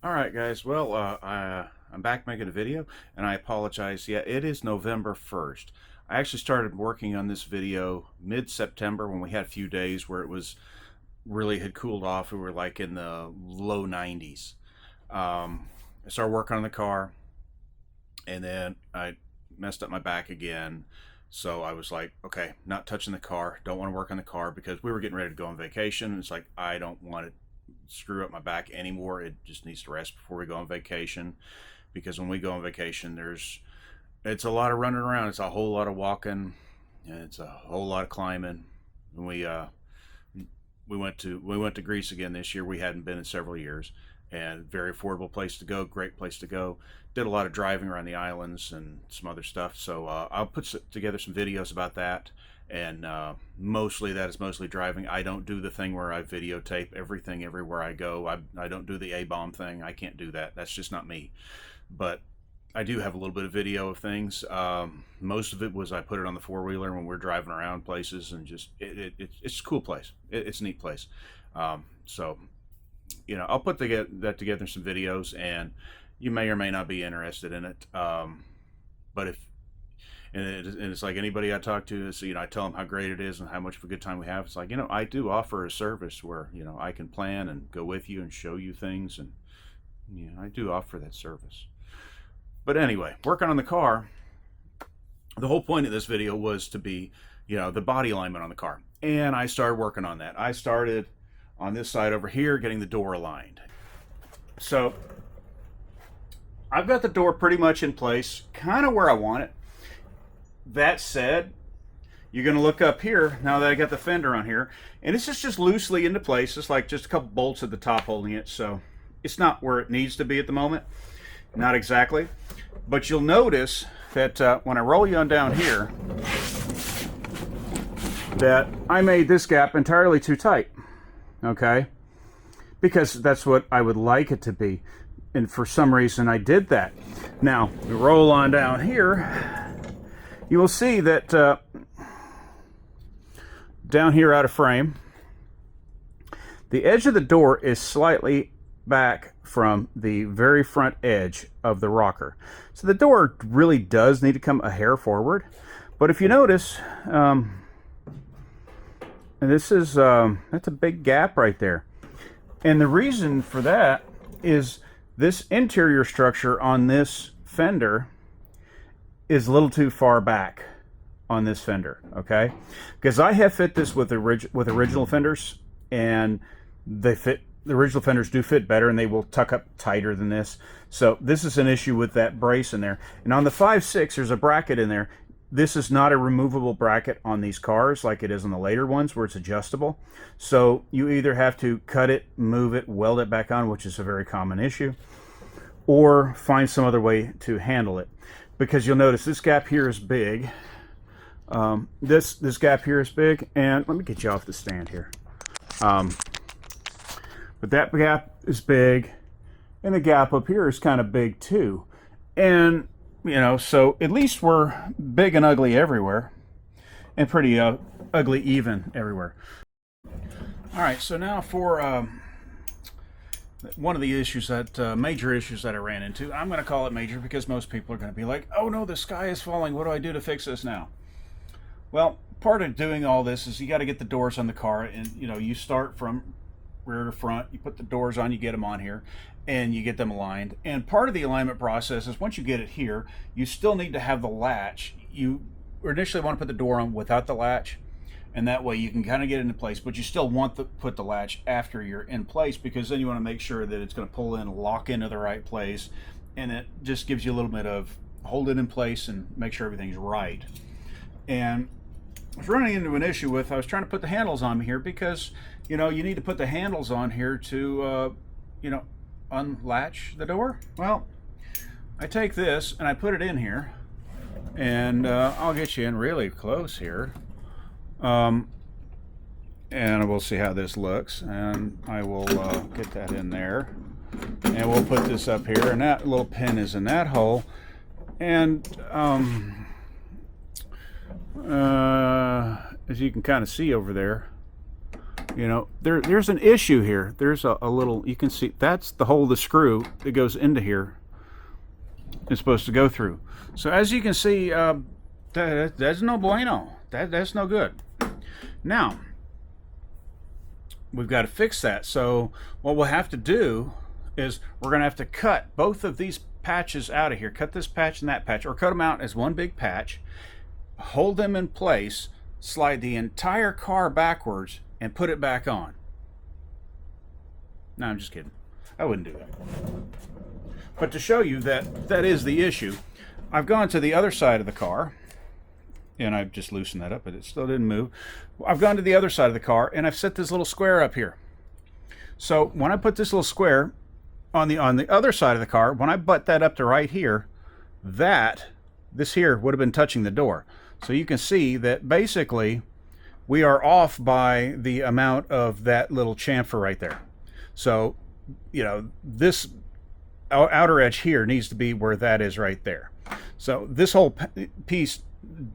All right, guys. Well, I'm back making a video, and I apologize. Yeah, it is November 1st. I actually started working on this video mid-September when we had a few days where it was really had cooled off. We were like in the low 90s. I started working on the car, and then I messed up my back again. So I was like, okay, not touching the car. Don't want to work on the car because we were getting ready to go on vacation. It's like I don't want to screw up my back anymore. It just needs to rest before we go on vacation, because when we go on vacation, it's a lot of running around. It's a whole lot of walking, and it's a whole lot of climbing. And we went to Greece again this year. We hadn't been in several years, and very affordable place to go. Great place to go. Did a lot of driving around the islands and some other stuff. So I'll put together some videos about that. And mostly that is mostly driving. I don't do the thing where I videotape everything everywhere I go. I don't do the A-bomb thing. I can't do that. That's just not me. But I do have a little bit of video of things. Most of it was I put it on the four-wheeler when we're driving around places, and just it's a cool place. It's a neat place. So I'll put that together in some videos, and you may or may not be interested in it. But if and it's like anybody I talk to, so I tell them how great it is and how much of a good time we have. It's like, I do offer a service where I can plan and go with you and show you things, and I do offer that service. But anyway, working on the car, the whole point of this video was to be the body alignment on the car, and I started working on that. I started on this side over here getting the door aligned. So I've got the door pretty much in place, kind of where I want it. That said, you're going to look up here now that I got the fender on here, and it's just loosely into place. It's like just a couple bolts at the top holding it, so it's not where it needs to be at the moment. Not exactly. But you'll notice that when I roll you on down here, that I made this gap entirely too tight. Okay? Because that's what I would like it to be. And for some reason I did that. Now, we roll on down here, you will see that down here out of frame, the edge of the door is slightly back from the very front edge of the rocker. So the door really does need to come a hair forward. But if you notice, and that's a big gap right there. And the reason for that is this interior structure on this fender is a little too far back on this fender, okay? Because I have fit this with original fenders, and the original fenders do fit better, and they will tuck up tighter than this. So this is an issue with that brace in there. And on the 5.6, there's a bracket in there. This is not a removable bracket on these cars like it is on the later ones where it's adjustable. So you either have to cut it, move it, weld it back on, which is a very common issue, or find some other way to handle it. Because you'll notice this gap here is big. This gap here is big, and let me get you off the stand here. But that gap is big, and the gap up here is kind of big too. And so at least we're big and ugly everywhere, and pretty ugly even everywhere. All right, so now for one of the issues major issues that I ran into. I'm going to call it major because most people are going to be like, oh no, the sky is falling. What do I do to fix this now? Well, part of doing all this is you got to get the doors on the car, and you start from rear to front. You put the doors on, you get them on here, and you get them aligned. And part of the alignment process is once you get it here, you still need to have the latch. You initially want to put the door on without the latch, and that way you can kind of get it into place, but you still want to put the latch after you're in place, because then you want to make sure that it's going to pull in, lock into the right place, and it just gives you a little bit of hold it in place and make sure everything's right. And I was running into an issue I was trying to put the handles on here, because you need to put the handles on here to unlatch the door. Well, I take this and I put it in here, and I'll get you in really close here. And we'll see how this looks, and I will get that in there, and we'll put this up here, and that little pin is in that hole, and as you can kind of see over there, You know, there's an issue here. There's a little, you can see, that's the hole the screw that goes into here is supposed to go through. So as you can see, that's no bueno. That's no good. Now, we've got to fix that. So what we'll have to do is we're going to have to cut both of these patches out of here. Cut this patch and that patch, or cut them out as one big patch. Hold them in place, slide the entire car backwards, and put it back on. No, I'm just kidding. I wouldn't do that. But to show you that that is the issue, I've gone to the other side of the car, and I've just loosened that up, but it still didn't move. I've gone to the other side of the car, and I've set this little square up here. So when I put this little square on the other side of the car, when I butt that up to right here, this here would have been touching the door. So you can see that basically we are off by the amount of that little chamfer right there. So, you know, this outer edge here needs to be where that is right there. So this whole piece,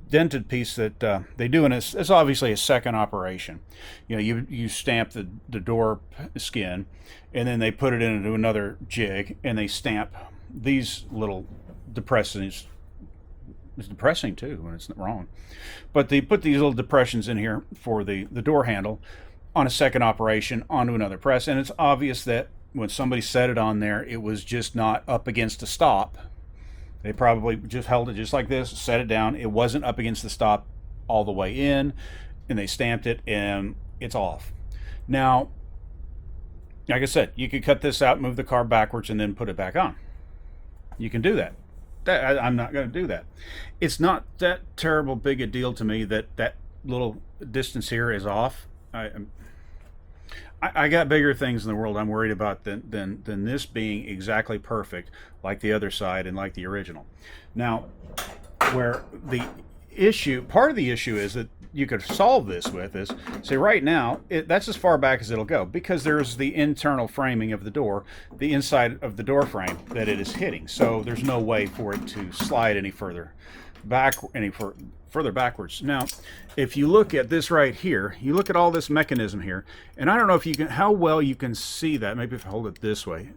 dented piece that they do in this, it's obviously a second operation. You know, you stamp the door skin, and then they put it into another jig, and they stamp these little depressants. It's depressing too when it's wrong, but they put these little depressions in here for the door handle on a second operation onto another press, and it's obvious that when somebody set it on there, it was just not up against a stop. They probably just held it just like this, set it down. It wasn't up against the stop all the way in, and they stamped it, and it's off. Now, like I said, you could cut this out, move the car backwards, and then put it back on. You can do that. I'm not going to do that. It's not that terrible big a deal to me that that little distance here is off. I got bigger things in the world I'm worried about than this being exactly perfect like the other side and like the original. Now, where the issue, part of the issue is that you could solve this with is, say right now, that's as far back as it'll go, because there's the internal framing of the door, the inside of the door frame that it is hitting. So there's no way for it to slide any further back, further backwards. Now, if you look at this right here, you look at all this mechanism here, and I don't know if you can, how well you can see that. Maybe if I hold it this way,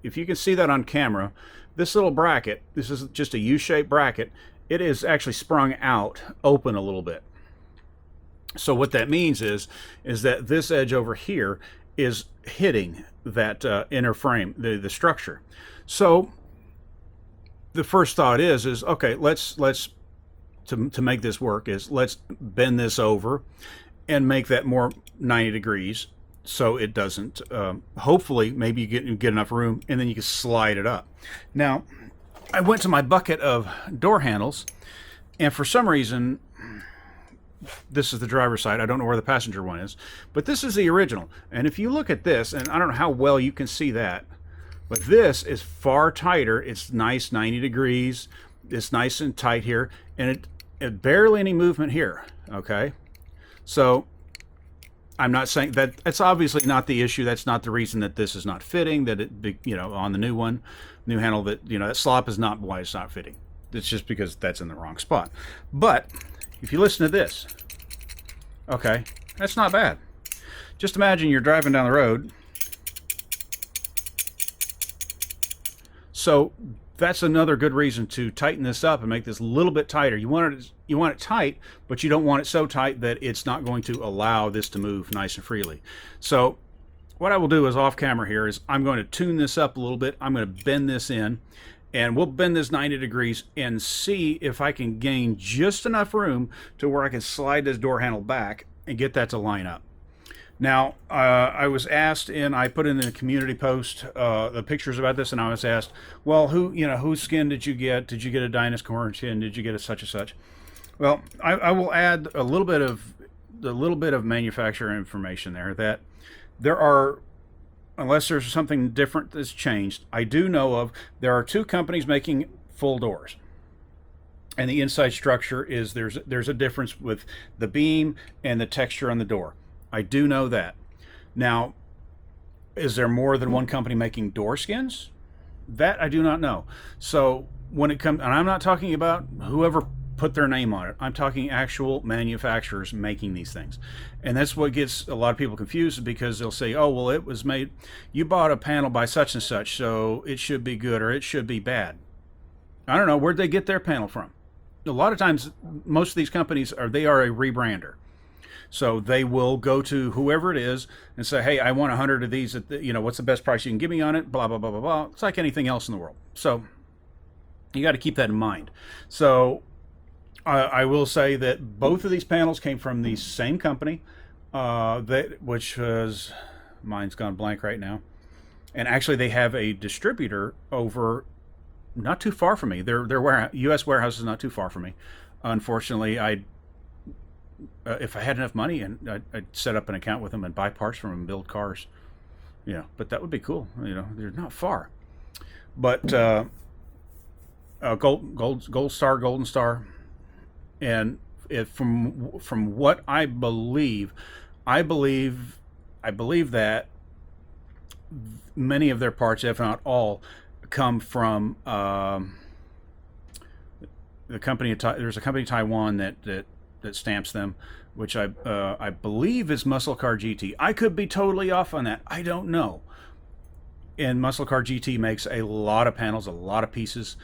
if you can see that on camera, this little bracket, this is just a U-shaped bracket, it is actually sprung out, open a little bit. So what that means is that this edge over here is hitting that inner frame, the structure. So the first thought is okay, let's to make this work is let's bend this over and make that more 90 degrees so it doesn't, hopefully maybe you get enough room, and then you can slide it up. Now, I went to my bucket of door handles, and for some reason, this is the driver's side. I don't know where the passenger one is, but this is the original. And if you look at this, and I don't know how well you can see that, but this is far tighter. It's nice 90 degrees. It's nice and tight here, and it barely any movement here. Okay, so I'm not saying that it's obviously not the issue. That's not the reason that this is not fitting. That it, you know, on the new one, new handle, that, you know, that slop is not why it's not fitting. It's just because that's in the wrong spot. But if you listen to this, okay, that's not bad. Just imagine you're driving down the road. So that's another good reason to tighten this up and make this a little bit tighter. You want it tight, but you don't want it so tight that it's not going to allow this to move nice and freely. So what I will do is off camera here is I'm going to tune this up a little bit. I'm going to bend this in, and we'll bend this 90 degrees and see if I can gain just enough room to where I can slide this door handle back and get that to line up. Now, I was asked, and I put in the community post the pictures about this, and I was asked, well, whose skin did you get? Did you get a Dinosaur skin? Did you get a such and such? Well, I will add a little bit of manufacturer information there, that there are, unless there's something different that's changed, I do know of, there are two companies making full doors. And the inside structure is, there's a difference with the beam and the texture on the door. I do know that. Now, is there more than one company making door skins? That I do not know. So when it comes, and I'm not talking about whoever put their name on it. I'm talking actual manufacturers making these things. And that's what gets a lot of people confused, because they'll say, oh, well, it was made, you bought a panel by such and such, so it should be good or it should be bad. I don't know, where'd they get their panel from? A lot of times, most of these companies they are a rebrander. So they will go to whoever it is and say, hey, I want 100 of these. What's the best price you can give me on it? Blah, blah, blah, blah, blah. It's like anything else in the world. So you got to keep that in mind. So I will say that both of these panels came from the same company, which was, mine's gone blank right now. And actually, they have a distributor over not too far from me. Their U.S. warehouse is not too far from me. Unfortunately, if I had enough money, and I'd set up an account with them and buy parts from them and build cars. But that would be cool. They're not far. But Golden Star. And from what I believe that many of their parts, if not all, come from the company. There's a company in Taiwan that stamps them, which I believe is Muscle Car GT. I could be totally off on that. I don't know. And Muscle Car GT makes a lot of panels, a lot of pieces,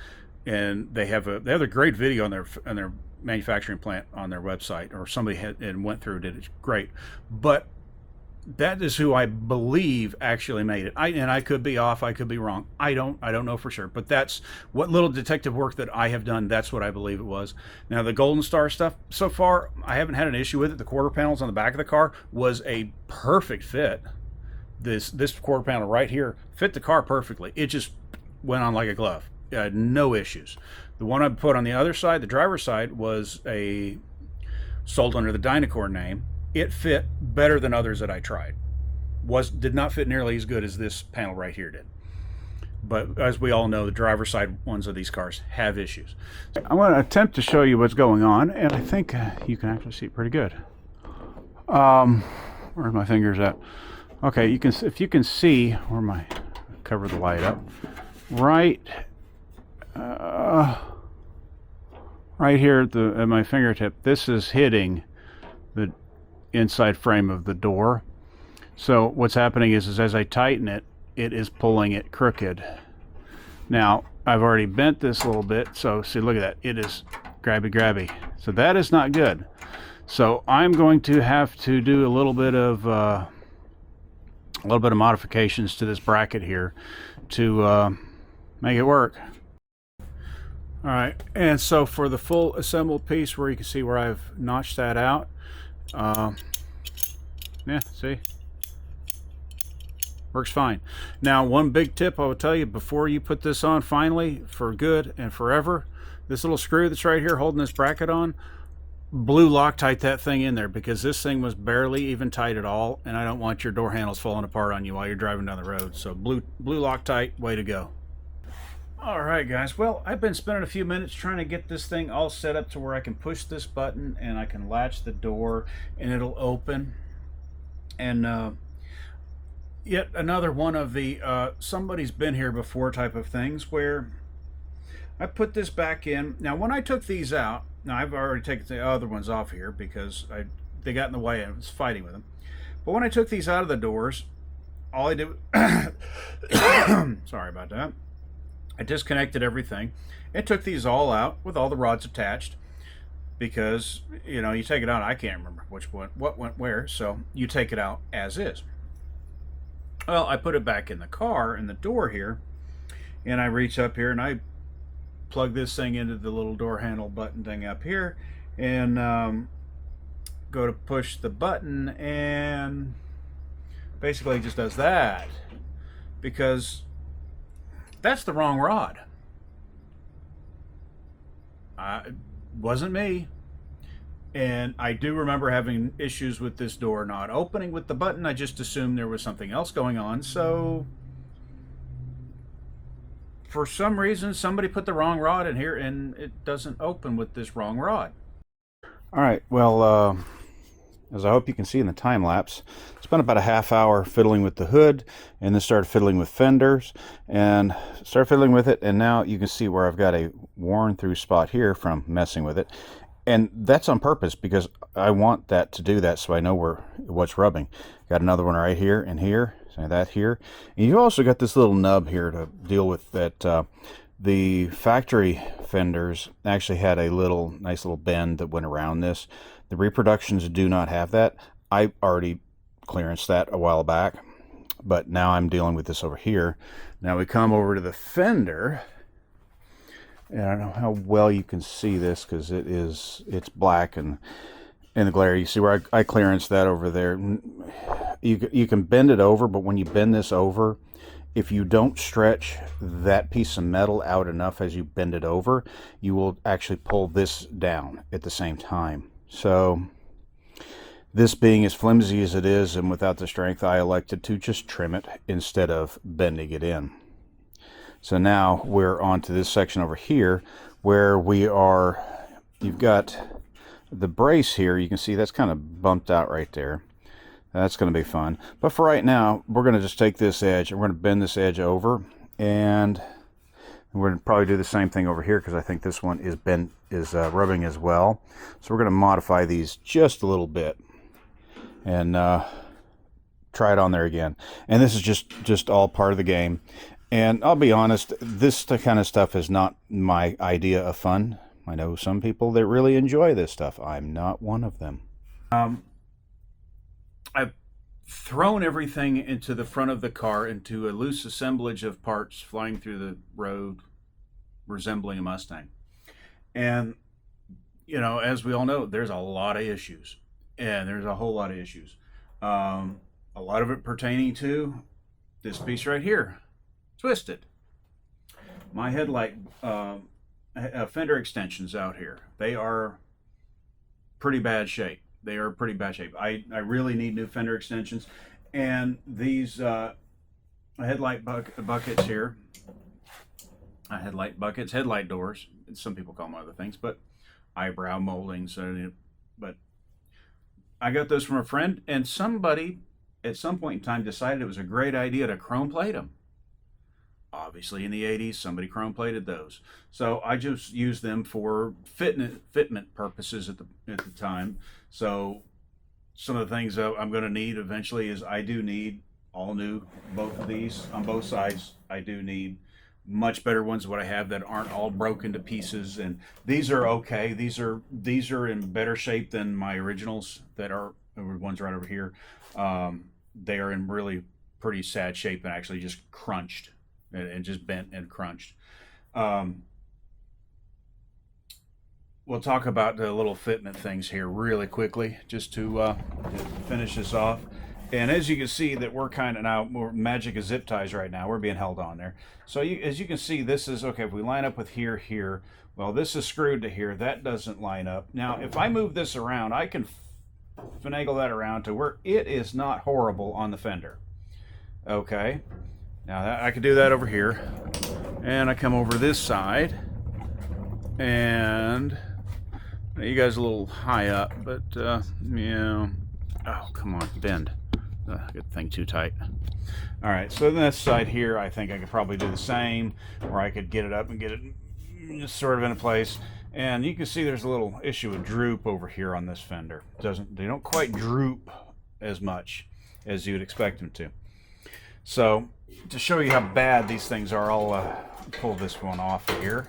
and they have a great video on their manufacturing plant on their website, or somebody went through, did it great. But that is who I believe actually made it. I could be off, I could be wrong. I don't know for sure, but that's what little detective work that I have done. That's what I believe it was. Now the Golden Star stuff, so far I haven't had an issue with it. The quarter panels on the back of the car was a perfect fit. This quarter panel right here fit the car perfectly. It just went on like a glove. No issues. The one I put on the other side, the driver's side, was sold under the Dynacore name. It fit better than others that I tried. Did not fit nearly as good as this panel right here did. But as we all know, the driver's side ones of these cars have issues. I'm going to attempt to show you what's going on, and I think you can actually see it pretty good. Where's my fingers at? Okay, if you can see where cover the light up, right here at my fingertip, this is hitting the inside frame of the door. So what's happening is as I tighten it, it is pulling it crooked. Now I've already bent this a little bit, so see, look at that, it is grabby. So that is not good. So I'm going to have to do a little bit of modifications to this bracket here to make it work. All right, and so for the full assembled piece, where you can see where I've notched that out, yeah, see, works fine. Now, one big tip I will tell you before you put this on finally for good and forever, this little screw that's right here holding this bracket on, blue Loctite that thing in there, because this thing was barely even tight at all, and I don't want your door handles falling apart on you while you're driving down the road. So blue Loctite, way to go. Alright guys, well, I've been spending a few minutes trying to get this thing all set up to where I can push this button and I can latch the door and it'll open. And yet another one of the somebody's been here before type of things, where I put this back in. Now when I took these out, now I've already taken the other ones off here because they got in the way and I was fighting with them. But when I took these out of the doors, all I did sorry about that. I disconnected everything and took these all out with all the rods attached, because you take it out, I can't remember what went where, so you take it out as is. Well, I put it back in the car in the door here, and I reach up here and I plug this thing into the little door handle button thing up here, and go to push the button, and basically it just does that, because that's the wrong rod. It wasn't me. And I do remember having issues with this door not opening with the button. I just assumed there was something else going on. So for some reason, somebody put the wrong rod in here and it doesn't open with this wrong rod. All right, well, as I hope you can see in the time lapse, spent about a half hour fiddling with the hood, and then started fiddling with fenders, and started fiddling with it, and now you can see where I've got a worn through spot here from messing with it. And that's on purpose because I want that to do that so I know what's rubbing. Got another one right here and here, so that here. And you've also got this little nub here to deal with that. The factory fenders actually had a nice little bend that went around this. The reproductions do not have that. I already clearanced that a while back, but now I'm dealing with this over here. Now we come over to the fender, and I don't know how well you can see this because it's black and in the glare. You see where I clearanced that over there. You can bend it over, but when you bend this over, if you don't stretch that piece of metal out enough as you bend it over, you will actually pull this down at the same time. So this being as flimsy as it is and without the strength, I elected to just trim it instead of bending it in. So now we're on to this section over here where you've got the brace here. You can see that's kind of bumped out right there. That's going to be fun. But for right now, we're going to just take this edge and we're going to bend this edge over, and we're going to probably do the same thing over here because I think this one is rubbing as well. So we're going to modify these just a little bit and try it on there again. And this is just all part of the game. And I'll be honest, this kind of stuff is not my idea of fun. I know some people that really enjoy this stuff. I'm not one of them. I've thrown everything into the front of the car into a loose assemblage of parts flying through the road resembling a Mustang. And, you know, as we all know, there's a lot of issues. And there's a whole lot of issues. A lot of it pertaining to this piece right here. Twisted. My headlight fender extensions out here, they are pretty bad shape. They are pretty bad shape. I really need new fender extensions. And these headlight buckets here, headlight doors, some people call them other things, but eyebrow moldings. But I got those from a friend, and somebody at some point in time decided it was a great idea to chrome plate them. Obviously, in the 80s, somebody chrome plated those. So I just used them for fitment purposes at the time. So some of the things I'm going to need eventually is I do need all new, both of these on both sides. I do need much better ones what I have that aren't all broken to pieces. And these are okay. These are in better shape than my originals that are the ones right over here. They are in really pretty sad shape and actually just crunched. And just bent and crunched. We'll talk about the little fitment things here really quickly, just to finish this off. And as you can see, that we're kind of now more magic of zip ties right now. We're being held on there. So as you can see, this is okay. If we line up with here, well, this is screwed to here. That doesn't line up. Now, if I move this around, I can finagle that around to where it is not horrible on the fender. Okay. Now I could do that over here, and I come over this side, and you guys are a little high up, but yeah. Oh, come on, bend. Good thing too tight. All right, so this side here, I think I could probably do the same, or I could get it up and get it sort of in place. And you can see there's a little issue with droop over here on this fender. They don't quite droop as much as you'd expect them to. So to show you how bad these things are, I'll pull this one off here.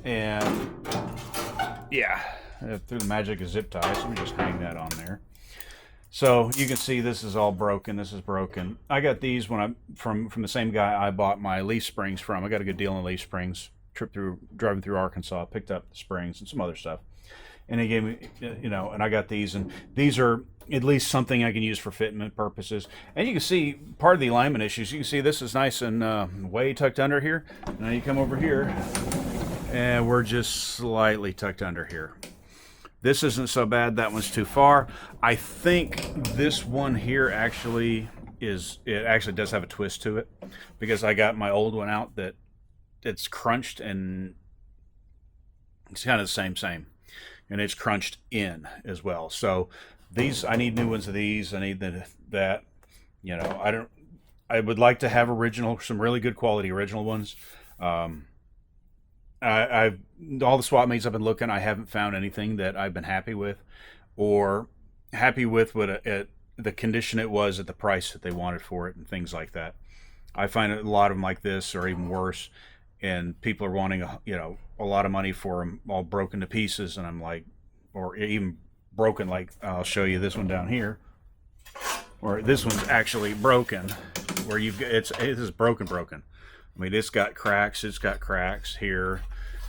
And yeah, through the magic of zip ties, let me just hang that on there. So you can see this is all broken. This is broken. I got these from the same guy I bought my leaf springs from. I got a good deal on leaf springs. Driving through Arkansas, picked up the springs and some other stuff. And he gave me, and I got these, and these are at least something I can use for fitment purposes. And you can see part of the alignment issues. You can see this is nice and way tucked under here. Now you come over here, and we're just slightly tucked under here. This isn't so bad. That one's too far. I think this one here actually does have a twist to it, because I got my old one out that it's crunched, and it's kind of the same. And it's crunched in as well. So These, I need new ones of these. I need that. You know, I would like to have some really good quality original ones. Um, I've all the swap meets I've been looking, I haven't found anything that I've been happy with, or happy with what the condition it was at the price that they wanted for it, and things like that. I find a lot of them like this, or even worse, and people are wanting a lot of money for them all broken to pieces, and I'm like, or even broken. Like I'll show you this one down here, or this one's actually broken, where it is broken. I mean, it's got cracks. It's got cracks here.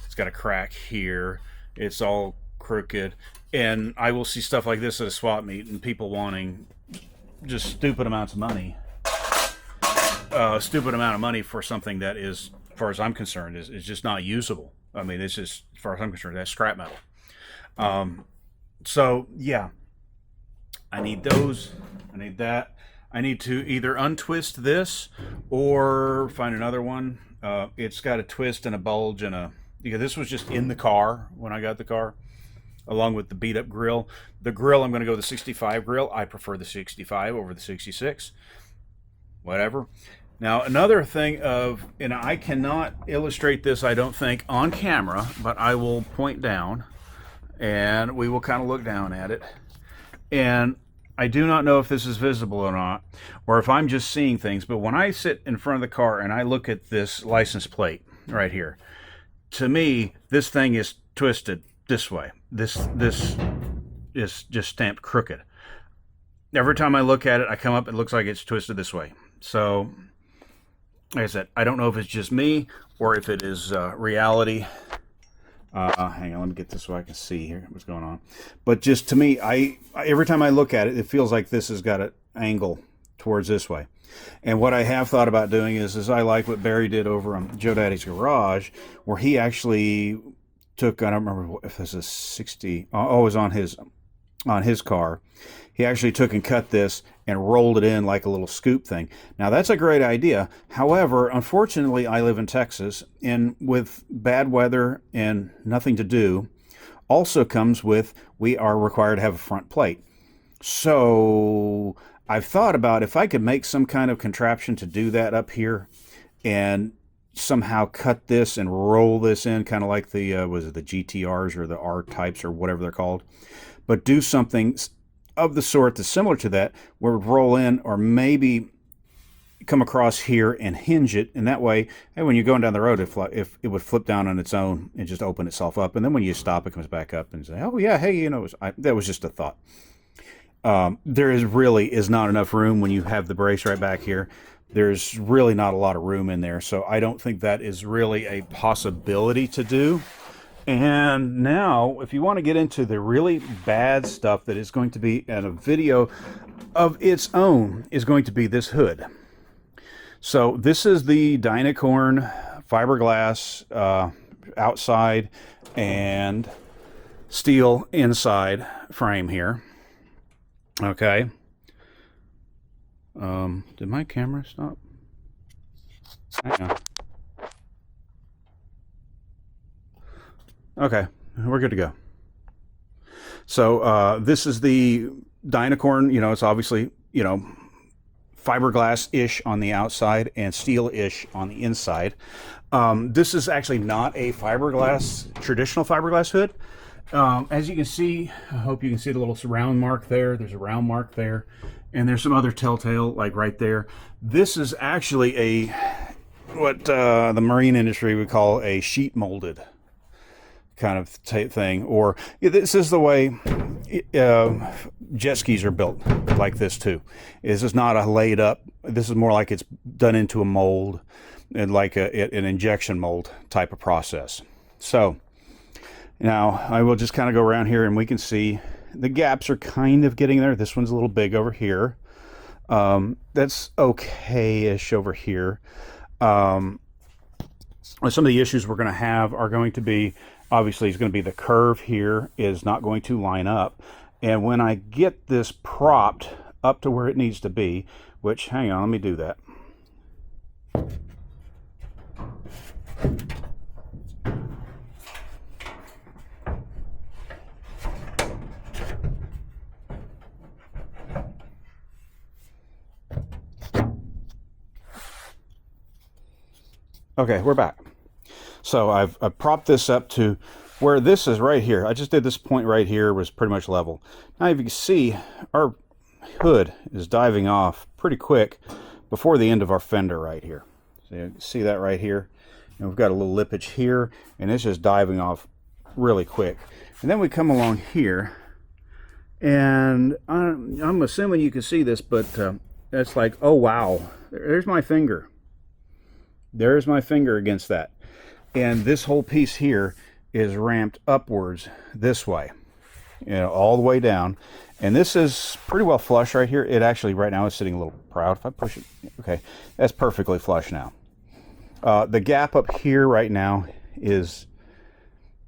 It's got a crack here. It's all crooked. And I will see stuff like this at a swap meet, and people wanting just stupid amounts of money. Stupid amount of money for something that is, as far as I'm concerned, is just not usable. I mean, it's just, as far as I'm concerned, that's scrap metal. So yeah, I need those. I need that. I need to either untwist this or find another one. It's got a twist and a bulge because this was just in the car when I got the car, along with the beat up grill. The grill, I'm going to go the 65 grill. I prefer the 65 over the 66. Whatever. Now, another thing and I cannot illustrate this, I don't think, on camera, but I will point down and we will kind of look down at it. And I do not know if this is visible or not, or if I'm just seeing things, but when I sit in front of the car and I look at this license plate right here, to me, this thing is twisted this way. This is just stamped crooked. Every time I look at it, I come up, it looks like it's twisted this way. So, like I said, I don't know if it's just me or if it is reality. Hang on, let me get this so I can see here what's going on. But just to me, every time I look at it, it feels like this has got an angle towards this way. And what I have thought about doing is I like what Barry did over on Joe Daddy's Garage, where he actually took, I don't remember if this is 60, it was on his car. He actually took and cut this and rolled it in like a little scoop thing. Now, that's a great idea. However, unfortunately, I live in Texas, and with bad weather and nothing to do, also comes with we are required to have a front plate. So I've thought about if I could make some kind of contraption to do that up here and somehow cut this and roll this in, kind of like the GTRs or the R-types or whatever they're called, but do something of the sort that's similar to that, where it would roll in or maybe come across here and hinge it, and that way, hey, when you're going down the road, if it would flip down on its own and just open itself up, and then when you stop, it comes back up and say, oh yeah, hey, that was just a thought. There is not enough room when you have the brace right back here. There's really not a lot of room in there, so I don't think that is really a possibility to do. And now, if you want to get into the really bad stuff that is going to be in a video of its own, is going to be this hood. So this is the Dynacorn fiberglass outside and steel inside frame here. Okay. Did my camera stop? Hang on. Okay, we're good to go. So this is the Dynacorn. It's obviously, fiberglass-ish on the outside and steel-ish on the inside. This is actually not a traditional fiberglass hood. As you can see, I hope you can see the little round mark there. There's a round mark there. And there's some other telltale, like right there. This is actually what the marine industry would call a sheet molded kind of thing, or this is the way jet skis are built, like this too. This is not a laid up. This is more like it's done into a mold, and like an injection mold type of process. So now I will just kind of go around here, and we can see the gaps are kind of getting there. This one's a little big over here. That's okay-ish over here. Some of the issues we're going to have are going to be, obviously, it's going to be the curve here is not going to line up. And when I get this propped up to where it needs to be, which, hang on, let me do that. Okay, we're back. So I've propped this up to where this is right here. I just did this point right here, was pretty much level. Now if you can see, our hood is diving off pretty quick before the end of our fender right here. So you see that right here? And we've got a little lippage here, and it's just diving off really quick. And then we come along here, and I'm assuming you can see this, but it's like, oh wow, there's my finger. There's my finger against that. And this whole piece here is ramped upwards this way, you know, all the way down. And this is pretty well flush right here. It actually right now is sitting a little proud. If I push it, okay, that's perfectly flush now. The gap up here right now is,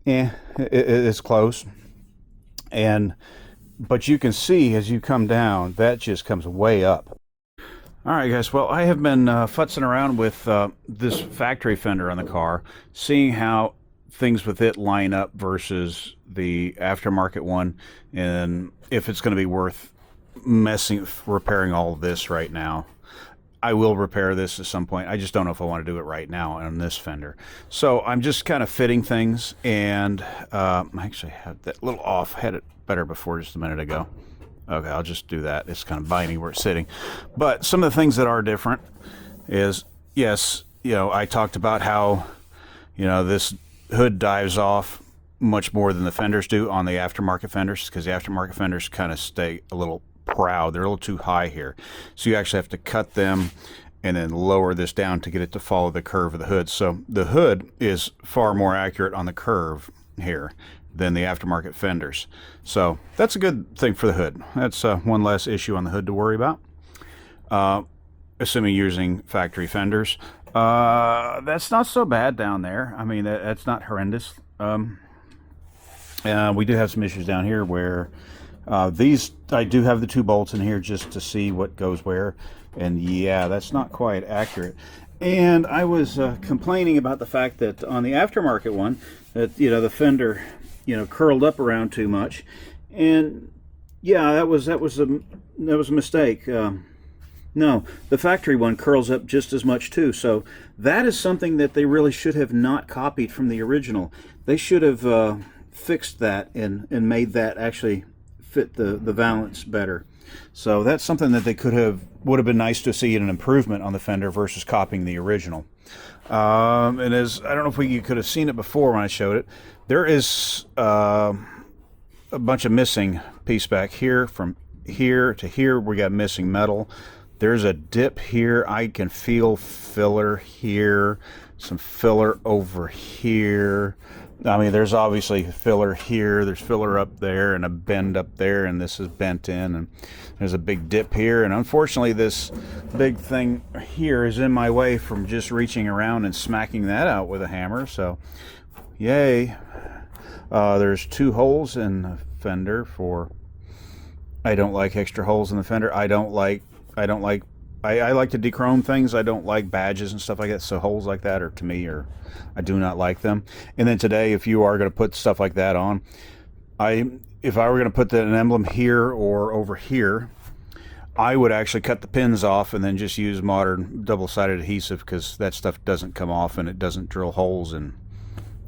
it's close. But you can see as you come down, that just comes way up. All right, guys. Well, I have been futzing around with this factory fender on the car, seeing how things with it line up versus the aftermarket one, and if it's going to be worth repairing all of this right now. I will repair this at some point. I just don't know if I want to do it right now on this fender. So I'm just kind of fitting things, and I actually had that little off. I had it better before just a minute ago. Okay, I'll just do that. It's kind of binding where it's sitting. But some of the things that are different is, yes, you know, I talked about how, you know, this hood dives off much more than the fenders do on the aftermarket fenders, because the aftermarket fenders kind of stay a little proud. They're a little too high here. So you actually have to cut them and then lower this down to get it to follow the curve of the hood. So the hood is far more accurate on the curve here than the aftermarket fenders. So that's a good thing for the hood. That's one less issue on the hood to worry about. Assuming using factory fenders. That's not so bad down there. I mean, that's not horrendous. We do have some issues down here where these, I do have the 2 bolts in here just to see what goes where. And yeah, that's not quite accurate. And I was complaining about the fact that on the aftermarket one, that, you know, the fender, you know, curled up around too much. And yeah, that was a mistake. No, the factory one curls up just as much too. So that is something that they really should have not copied from the original. They should have fixed that and made that actually fit the valance better. So that's something that they would have been nice to see an improvement on the fender versus copying the original. And as I don't know if you could have seen it before when I showed it, there is a bunch of missing piece back here. From here to here, we got missing metal. There's a dip here. I can feel filler here, some filler over here. I mean, there's obviously filler here, there's filler up there, and a bend up there, and this is bent in, and there's a big dip here, and unfortunately this big thing here is in my way from just reaching around and smacking that out with a hammer. So yay. There's 2 holes in the fender for, I don't like extra holes in the fender. I like to dechrome things. I don't like badges and stuff like that. So holes like that are, to me, I do not like them. And then today, if you are going to put stuff like that on, if I were going to put an emblem here or over here, I would actually cut the pins off and then just use modern double-sided adhesive, because that stuff doesn't come off and it doesn't drill holes. And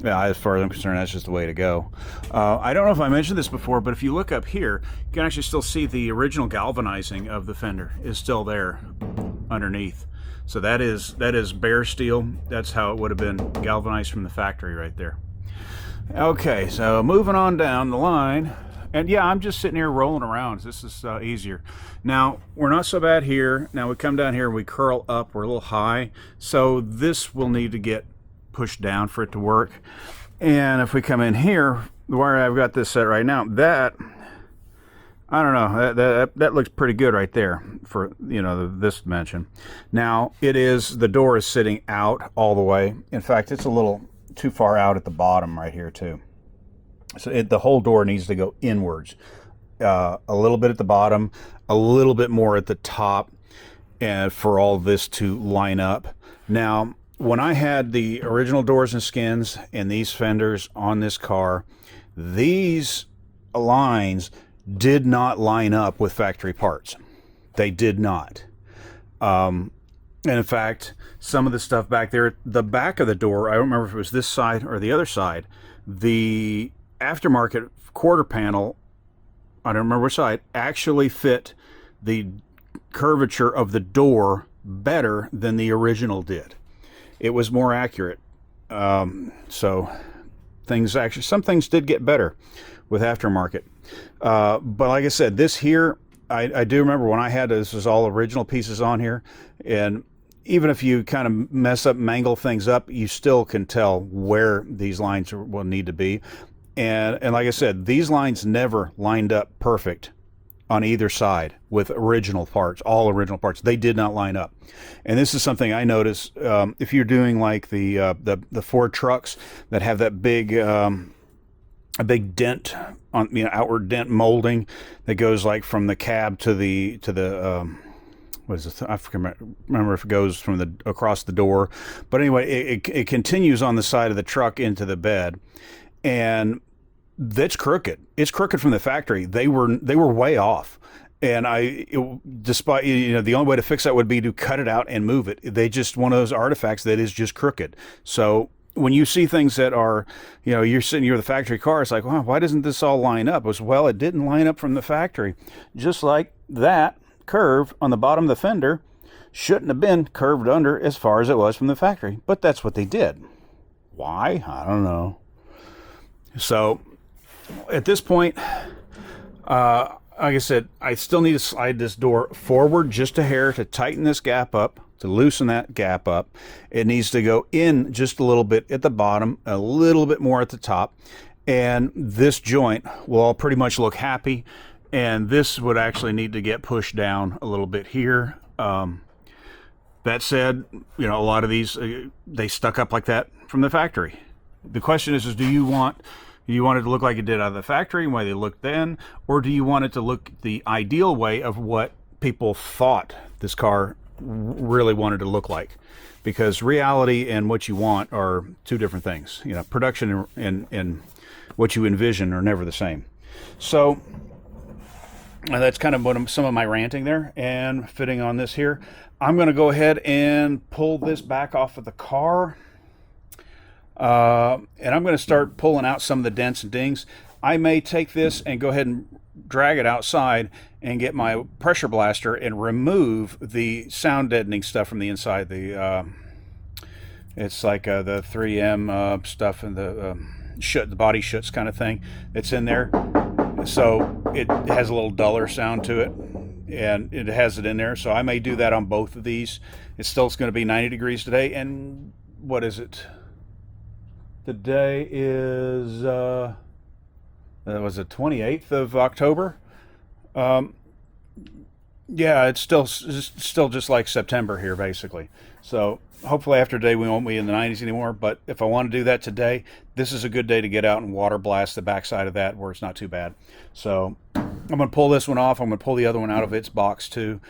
yeah, as far as I'm concerned, that's just the way to go. I don't know if I mentioned this before, but if you look up here, you can actually still see the original galvanizing of the fender is still there underneath. So that is bare steel. That's how it would have been galvanized from the factory right there. Okay, so moving on down the line. And yeah, I'm just sitting here rolling around. This is easier. Now, we're not so bad here. Now we come down here and we curl up. We're a little high. So this will need to get pushed down for it to work. And if we come in here, where I've got this set right now, that, I don't know, that looks pretty good right there for, you know, this dimension. Now, the door is sitting out all the way. In fact, it's a little too far out at the bottom right here too. So the whole door needs to go inwards. A little bit at the bottom, a little bit more at the top, and for all this to line up. Now, when I had the original doors and skins and these fenders on this car, these lines did not line up with factory parts. They did not. And And in fact, some of the stuff back there, the back of the door, I don't remember if it was this side or the other side, the aftermarket quarter panel, I don't remember which side, actually fit the curvature of the door better than the original did. It was more accurate. So things actually, some things did get better with aftermarket. But like I said, this here, I do remember when I had this was all original pieces on here, and even if you kind of mess up, mangle things up, you still can tell where these lines will need to be. And like I said, these lines never lined up perfect on either side with original parts, all original parts. They did not line up. And this is something I noticed if you're doing like the Ford trucks that have that big a big dent on, outward dent molding that goes like from the cab to the what is it? I remember if it goes from the across the door, but anyway, it continues on the side of the truck into the bed, and that's crooked. It's crooked from the factory. They were way off, and despite the only way to fix that would be to cut it out and move it. They just one of those artifacts that is just crooked. So when you see things that are, you're sitting here with a factory car, it's like, wow, why doesn't this all line up? Well, it didn't line up from the factory, just like that curve on the bottom of the fender shouldn't have been curved under as far as it was from the factory, but that's what they did. Why? I don't know. So at this point, like I said, I still need to slide this door forward just a hair to tighten this gap up, to loosen that gap up. It needs to go in just a little bit at the bottom, a little bit more at the top, and this joint will all pretty much look happy. And this would actually need to get pushed down a little bit here. That said, a lot of these, they stuck up like that from the factory. The question is do you want it to look like it did out of the factory and the way they looked then, or do you want it to look the ideal way of what people thought this car really wanted to look like? Because reality and what you want are two different things. Production and what you envision are never the same. So that's kind of some of my ranting there and fitting on this here. I'm going to go ahead and pull this back off of the car. And I'm going to start pulling out some of the dents and dings. I may take this and go ahead and drag it outside and get my pressure blaster and remove the sound deadening stuff from the inside. It's like the 3M stuff and the body shuts kind of thing that's in there. So it has a little duller sound to it, and it has it in there. So I may do that on both of these. It's going to be 90 degrees today. And what is it? Today is, that was the 28th of October. Yeah, it's still just like September here, basically. So hopefully after today we won't be in the 90s anymore. But if I want to do that today, this is a good day to get out and water blast the backside of that where it's not too bad. So I'm going to pull this one off. I'm going to pull the other one out of its box too.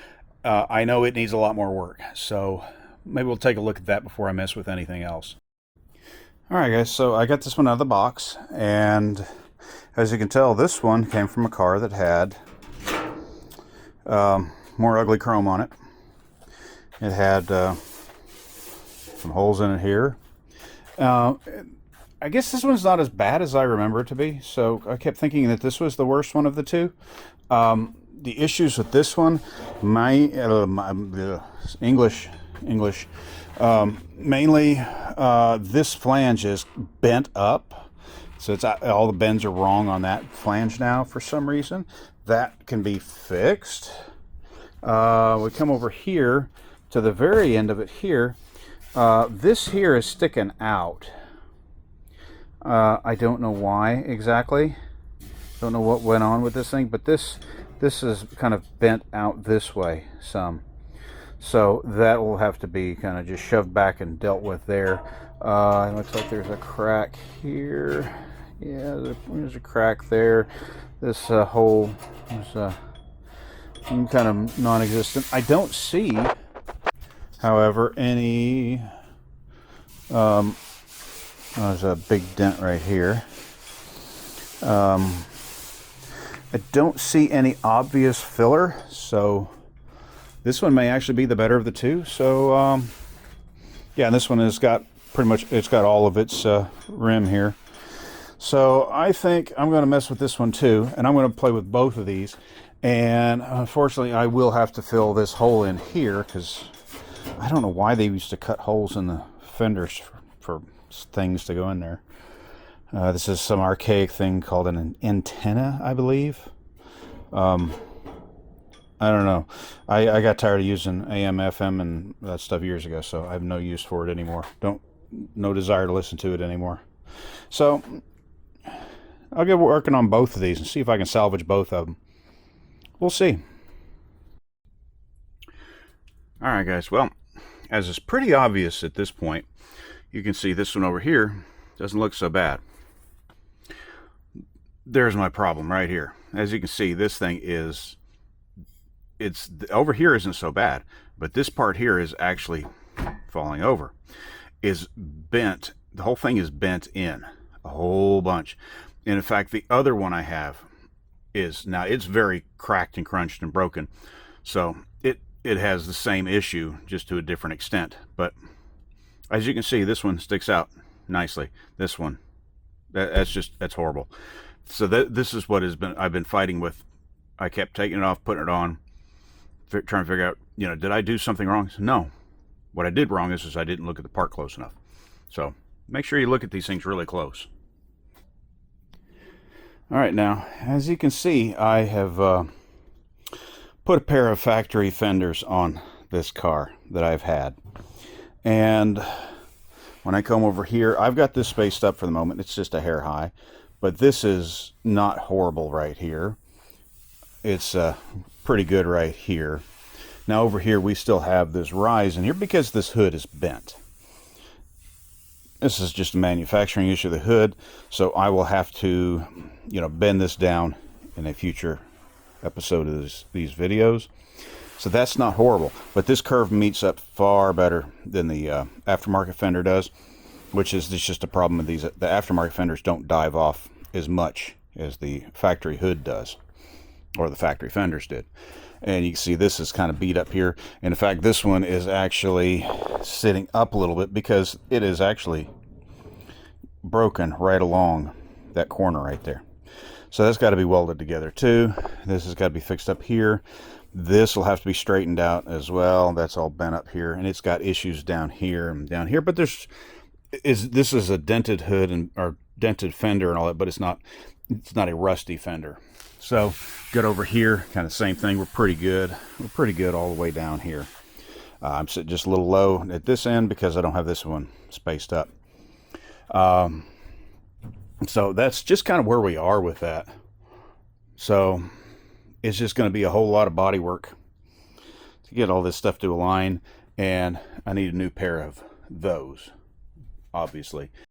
I know it needs a lot more work. So maybe we'll take a look at that before I mess with anything else. All right, guys, so I got this one out of the box, and as you can tell, this one came from a car that had more ugly chrome on it. It had some holes in it here. I guess this one's not as bad as I remember it to be, so I kept thinking that this was the worst one of the two. The issues with this one, my English, mainly this flange is bent up, so it's all the bends are wrong on that flange now for some reason. That can be fixed. We come over here to the very end of it here. This here is sticking out. I don't know why exactly. Don't know what went on with this thing, but this is kind of bent out this way some. So that will have to be kind of just shoved back and dealt with there. It looks like there's a crack here. Yeah, there's a crack there. This hole is kind of non-existent. I don't see, however, any... there's a big dent right here. I don't see any obvious filler, so This one may actually be the better of the two. So yeah, and this one has got pretty much, it's got all of its rim here. So I think I'm going to mess with this one too, and I'm going to play with both of these. And unfortunately, I will have to fill this hole in here because I don't know why they used to cut holes in the fenders for things to go in there. This is some archaic thing called an antenna, I believe. I don't know. I got tired of using AM, FM, and that stuff years ago, so I have no use for it anymore. No desire to listen to it anymore. So I'll get working on both of these and see if I can salvage both of them. We'll see. All right, guys. Well, as is pretty obvious at this point, you can see this one over here doesn't look so bad. There's my problem right here. As you can see, this thing is, it's over here isn't so bad, but this part here is actually falling over, is bent. The whole thing is bent in a whole bunch. And in fact, the other one I have is, now it's very cracked and crunched and broken, so it has the same issue, just to a different extent. But as you can see, this one sticks out nicely. This one, that's horrible. So this is what I've been fighting with. I kept taking it off, putting it on, trying to figure out, did I do something wrong? No. What I did wrong is I didn't look at the part close enough. So make sure you look at these things really close. All right, now, as you can see, I have put a pair of factory fenders on this car that I've had. And when I come over here, I've got this spaced up for the moment. It's just a hair high. But this is not horrible right here. It's pretty good right here. Now over here, we still have this rise in here because this hood is bent. This is just a manufacturing issue of the hood, so I will have to, bend this down in a future episode of these videos. So that's not horrible, but this curve meets up far better than the aftermarket fender does, which is just a problem with these. The aftermarket fenders don't dive off as much as the factory hood does, or the factory fenders did. And you can see this is kind of beat up here. And in fact, this one is actually sitting up a little bit because it is actually broken right along that corner right there. So that's got to be welded together too. This has got to be fixed up here. This will have to be straightened out as well. That's all bent up here, and it's got issues down here and down here. But this is a dented hood and or dented fender and all that, but it's not a rusty fender. So get over here, kind of same thing. We're pretty good. We're pretty good all the way down here. I'm sitting just a little low at this end because I don't have this one spaced up. So that's just kind of where we are with that. So it's just going to be a whole lot of body work to get all this stuff to align, and I need a new pair of those, obviously.